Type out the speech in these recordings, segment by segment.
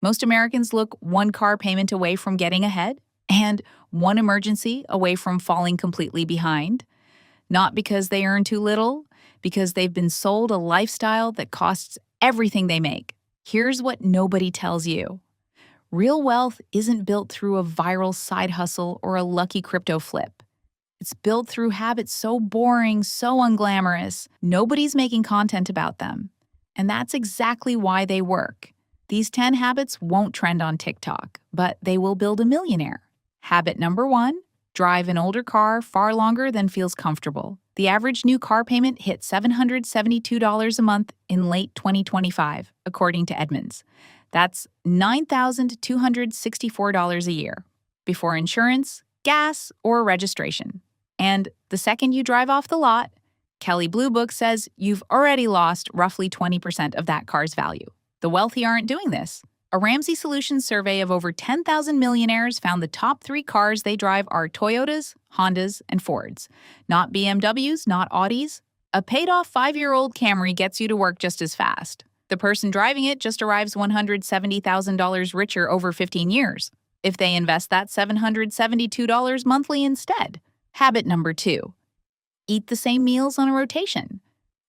Most Americans look one car payment away from getting ahead and one emergency away from falling completely behind. Not because they earn too little, because they've been sold a lifestyle that costs everything they make. Here's what nobody tells you. Real wealth isn't built through a viral side hustle or a lucky crypto flip. It's built through habits so boring, so unglamorous, nobody's making content about them. And that's exactly why they work. These 10 habits won't trend on TikTok, but they will build a millionaire. Habit number 1, drive an older car far longer than feels comfortable. The average new car payment hit $772 a month in late 2025, according to Edmunds. That's $9,264 a year, before insurance, gas, or registration. And the second you drive off the lot, Kelley Blue Book says you've already lost roughly 20% of that car's value. The wealthy aren't doing this. A Ramsey Solutions survey of over 10,000 millionaires found the top 3 cars they drive are Toyotas, Hondas, and Fords. Not BMWs, not Audis. A paid-off 5-year-old Camry gets you to work just as fast. The person driving it just arrives $170,000 richer over 15 years, if they invest that $772 monthly instead. Habit number 2. Eat the same meals on a rotation.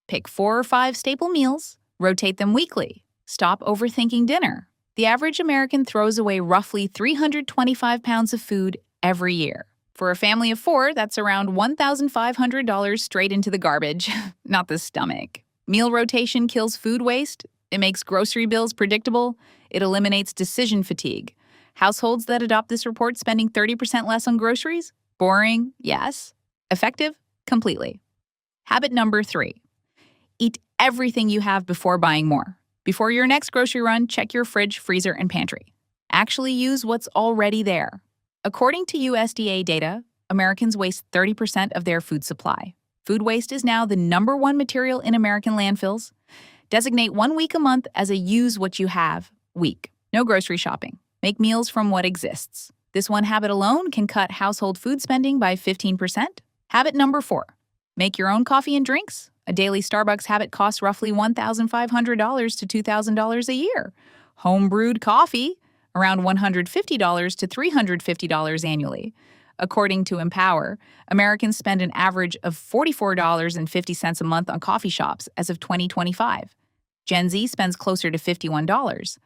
Pick 4 or 5 staple meals, rotate them weekly. Stop overthinking dinner. The average American throws away roughly 325 pounds of food every year. For a family of 4, that's around $1,500 straight into the garbage, not the stomach. Meal rotation kills food waste. It makes grocery bills predictable. It eliminates decision fatigue. Households that adopt this report spending 30% less on groceries? Boring, yes. Effective? Completely. Habit number 3. Eat everything you have before buying more. Before your next grocery run, check your fridge, freezer, and pantry. Actually use what's already there. According to USDA data, Americans waste 30% of their food supply. Food waste is now the #1 material in American landfills. Designate 1 week a month as a use what you have week. No grocery shopping. Make meals from what exists. This one habit alone can cut household food spending by 15%. Habit number 4. Make your own coffee and drinks. A daily Starbucks habit costs roughly $1,500 to $2,000 a year. Home-brewed coffee, around $150 to $350 annually. According to Empower, Americans spend an average of $44.50 a month on coffee shops as of 2025. Gen Z spends closer to $51.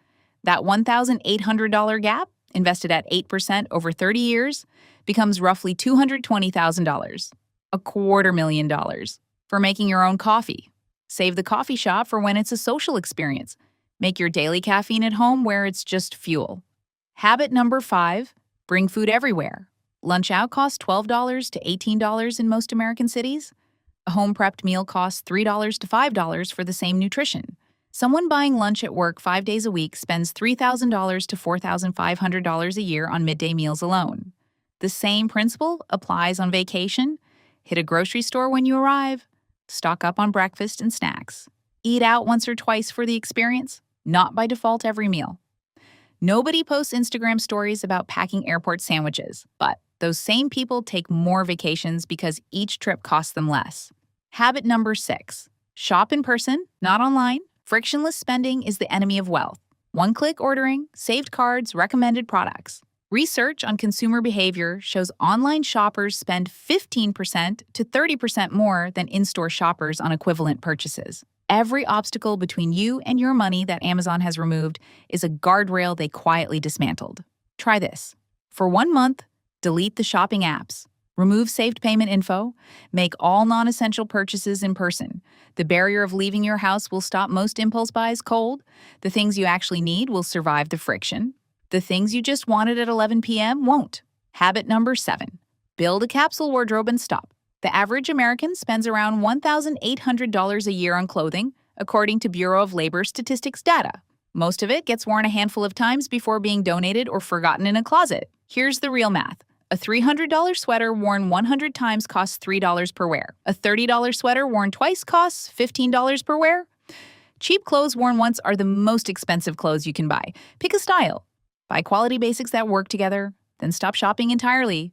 That $1,800 gap, invested at 8% over 30 years, becomes roughly $220,000, $250,000 for making your own coffee. Save the coffee shop for when it's a social experience. Make your daily caffeine at home where it's just fuel. Habit number 5, bring food everywhere. Lunch out costs $12 to $18 in most American cities. A home-prepped meal costs $3 to $5 for the same nutrition. Someone buying lunch at work 5 days a week spends $3,000 to $4,500 a year on midday meals alone. The same principle applies on vacation. Hit a grocery store when you arrive. Stock up on breakfast and snacks. Eat out once or twice for the experience, not by default every meal. Nobody posts Instagram stories about packing airport sandwiches, but those same people take more vacations because each trip costs them less. Habit number 6. Shop in person, not online. Frictionless spending is the enemy of wealth. One-click ordering, saved cards, recommended products. Research on consumer behavior shows online shoppers spend 15% to 30% more than in-store shoppers on equivalent purchases. Every obstacle between you and your money that Amazon has removed is a guardrail they quietly dismantled. Try this. For 1 month, delete the shopping apps. Remove saved payment info. Make all non-essential purchases in person. The barrier of leaving your house will stop most impulse buys cold. The things you actually need will survive the friction. The things you just wanted at 11 p.m. won't. Habit number 7. Build a capsule wardrobe and stop. The average American spends around $1,800 a year on clothing, according to Bureau of Labor Statistics data. Most of it gets worn a handful of times before being donated or forgotten in a closet. Here's the real math. A $300 sweater worn 100 times costs $3 per wear. A $30 sweater worn twice costs $15 per wear. Cheap clothes worn once are the most expensive clothes you can buy. Pick a style. Buy quality basics that work together, then stop shopping entirely.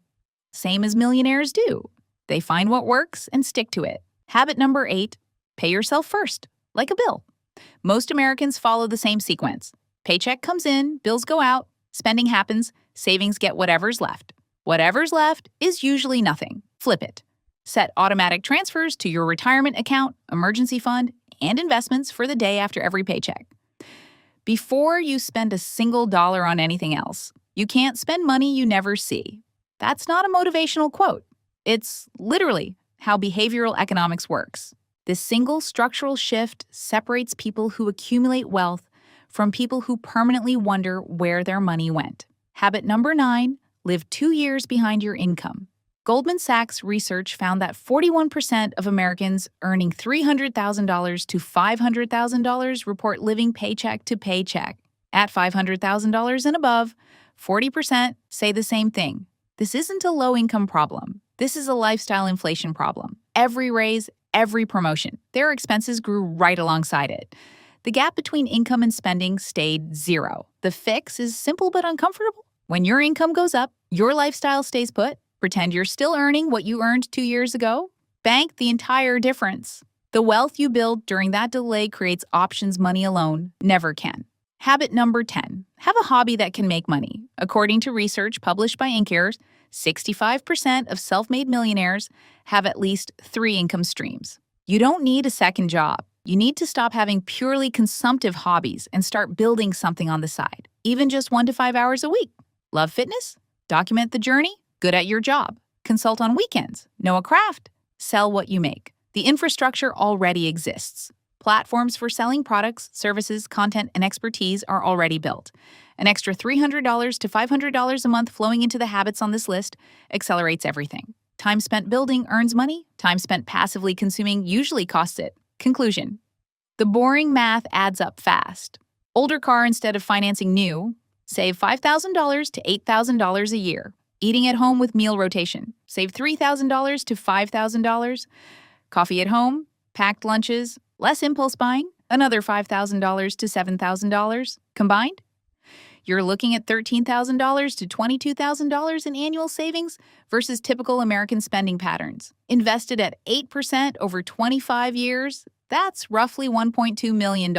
Same as millionaires do. They find what works and stick to it. Habit number 8, pay yourself first, like a bill. Most Americans follow the same sequence. Paycheck comes in, bills go out, spending happens, savings get whatever's left. Whatever's left is usually nothing. Flip it. Set automatic transfers to your retirement account, emergency fund, and investments for the day after every paycheck. Before you spend a single dollar on anything else, you can't spend money you never see. That's not a motivational quote. It's literally how behavioral economics works. This single structural shift separates people who accumulate wealth from people who permanently wonder where their money went. Habit number 9, live 2 years behind your income. Goldman Sachs research found that 41% of Americans earning $300,000 to $500,000 report living paycheck to paycheck. At $500,000 and above, 40% say the same thing. This isn't a low-income problem. This is a lifestyle inflation problem. Every raise, every promotion, their expenses grew right alongside it. The gap between income and spending stayed zero. The fix is simple but uncomfortable. When your income goes up, your lifestyle stays put. Pretend you're still earning what you earned 2 years ago. Bank the entire difference. The wealth you build during that delay creates options money alone never can. Habit number 10. Have a hobby that can make money. According to research published by Inc., 65% of self-made millionaires have at least 3 income streams. You don't need a second job. You need to stop having purely consumptive hobbies and start building something on the side, even just 1 to 5 hours a week. Love fitness? Document the journey? Good at your job. Consult on weekends. Know a craft. Sell what you make. The infrastructure already exists. Platforms for selling products, services, content, and expertise are already built. An extra $300 to $500 a month flowing into the habits on this list accelerates everything. Time spent building earns money. Time spent passively consuming usually costs it. Conclusion. The boring math adds up fast. Older car instead of financing new. Save $5,000 to $8,000 a year. Eating at home with meal rotation. Save $3,000 to $5,000. Coffee at home, packed lunches, less impulse buying, another $5,000 to $7,000. Combined, you're looking at $13,000 to $22,000 in annual savings versus typical American spending patterns. Invested at 8% over 25 years, that's roughly $1.2 million.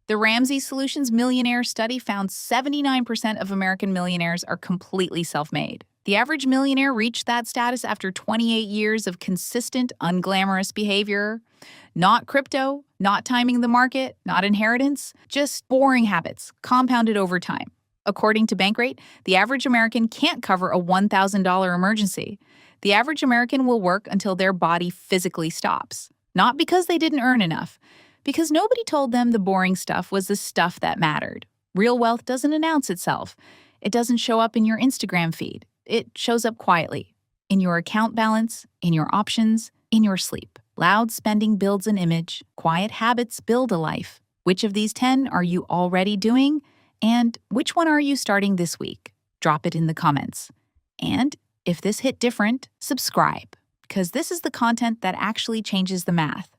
The Ramsey Solutions Millionaire Study found 79% of American millionaires are completely self-made. The average millionaire reached that status after 28 years of consistent, unglamorous behavior. Not crypto, not timing the market, not inheritance, just boring habits, compounded over time. According to Bankrate, the average American can't cover a $1,000 emergency. The average American will work until their body physically stops. Not because they didn't earn enough, because nobody told them the boring stuff was the stuff that mattered. Real wealth doesn't announce itself. It doesn't show up in your Instagram feed. It shows up quietly, in your account balance, in your options, in your sleep. Loud spending builds an image. Quiet habits build a life. Which of these 10 are you already doing? And which one are you starting this week? Drop it in the comments. And if this hit different, subscribe, because this is the content that actually changes the math.